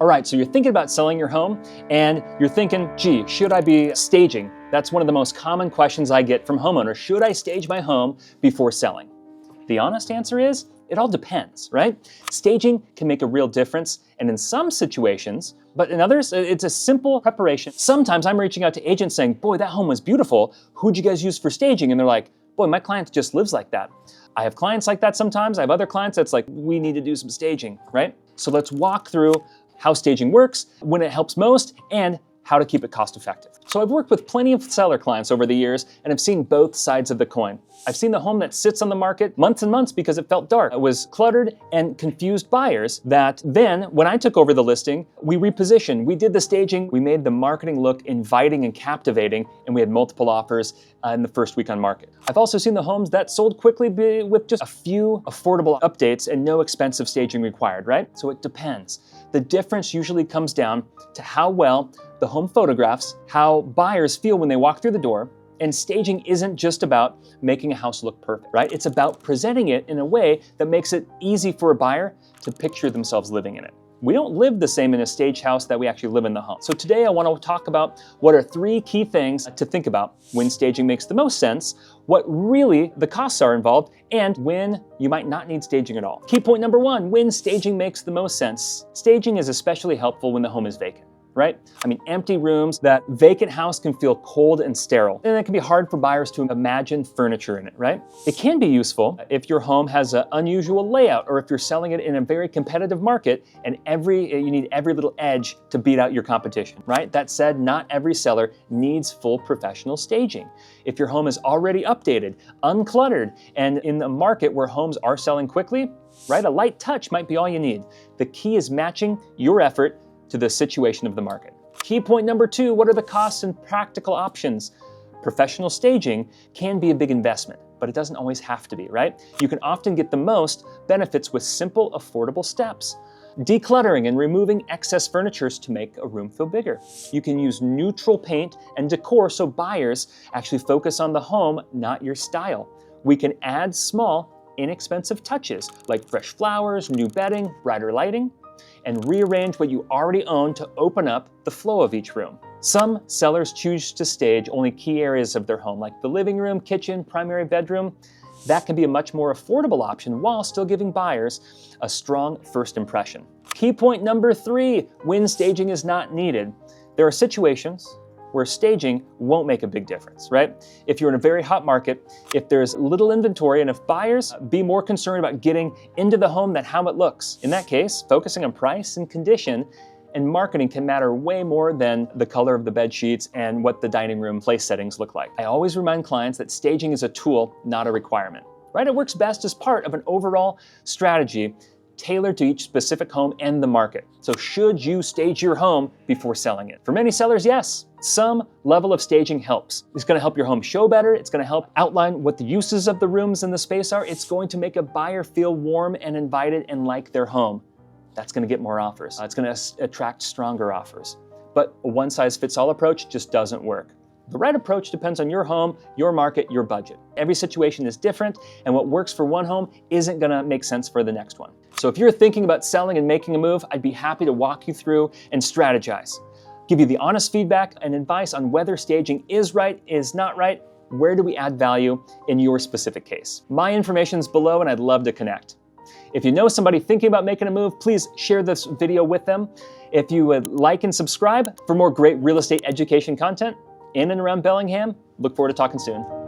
All right, so you're thinking about selling your home and you're thinking, gee, should I be staging? That's one of the most common questions I get from homeowners. Should I stage my home before selling? The honest answer is, it all depends, right? Staging can make a real difference, and in some situations, but in others, it's a simple preparation. Sometimes I'm reaching out to agents saying, boy, that home was beautiful. Who'd you guys use for staging? And they're like, boy, my client just lives like that. I have clients like that sometimes. I have other clients that's like, we need to do some staging, right? So let's walk through how staging works, when it helps most, and how to keep it cost effective. So I've worked with plenty of seller clients over the years, and I've seen both sides of the coin. I've seen the home that sits on the market months and months because it felt dark. It was cluttered and confused buyers that then, when I took over the listing, we repositioned, we did the staging, we made the marketing look inviting and captivating, and we had multiple offers in the first week on market. I've also seen the homes that sold quickly with just a few affordable updates and no expensive staging required, right? So it depends. The difference usually comes down to how well the home photographs, how buyers feel when they walk through the door, and staging isn't just about making a house look perfect, right? It's about presenting it in a way that makes it easy for a buyer to picture themselves living in it. We don't live the same in a staged house that we actually live in the home. So today I want to talk about what are 3 key things to think about when staging makes the most sense, what really the costs are involved, and when you might not need staging at all. Key point number 1, when staging makes the most sense. Staging is especially helpful when the home is vacant, right? I mean, empty rooms, that vacant house can feel cold and sterile, and it can be hard for buyers to imagine furniture in it, right? It can be useful if your home has an unusual layout, or if you're selling it in a very competitive market and you need every little edge to beat out your competition, right? That said, not every seller needs full professional staging. If your home is already updated, uncluttered, and in a market where homes are selling quickly, right, a light touch might be all you need. The key is matching your effort to the situation of the market. Key point number 2, what are the costs and practical options? Professional staging can be a big investment, but it doesn't always have to be, right? You can often get the most benefits with simple, affordable steps. Decluttering and removing excess furniture to make a room feel bigger. You can use neutral paint and decor so buyers actually focus on the home, not your style. We can add small, inexpensive touches like fresh flowers, new bedding, brighter lighting, and rearrange what you already own to open up the flow of each room. Some sellers choose to stage only key areas of their home, like the living room, kitchen, primary bedroom. That can be a much more affordable option while still giving buyers a strong first impression. Key point number 3, when staging is not needed. There are situations where staging won't make a big difference, right? If you're in a very hot market, if there's little inventory, and if buyers be more concerned about getting into the home than how it looks. In that case, focusing on price and condition and marketing can matter way more than the color of the bed sheets and what the dining room place settings look like. I always remind clients that staging is a tool, not a requirement, right? It works best as part of an overall strategy tailored to each specific home and the market. So should you stage your home before selling it? For many sellers, yes. Some level of staging helps. It's going to help your home show better. It's going to help outline what the uses of the rooms and the space are. It's going to make a buyer feel warm and invited and like their home. That's going to get more offers. It's going to attract stronger offers. But a one-size-fits-all approach just doesn't work. The right approach depends on your home, your market, your budget. Every situation is different, and what works for one home isn't going to make sense for the next one. So if you're thinking about selling and making a move, I'd be happy to walk you through and strategize. Give you the honest feedback and advice on whether staging is right, is not right, where do we add value in your specific case. My information's below and I'd love to connect. If you know somebody thinking about making a move, please share this video with them. If you would like and subscribe for more great real estate education content in and around Bellingham, look forward to talking soon.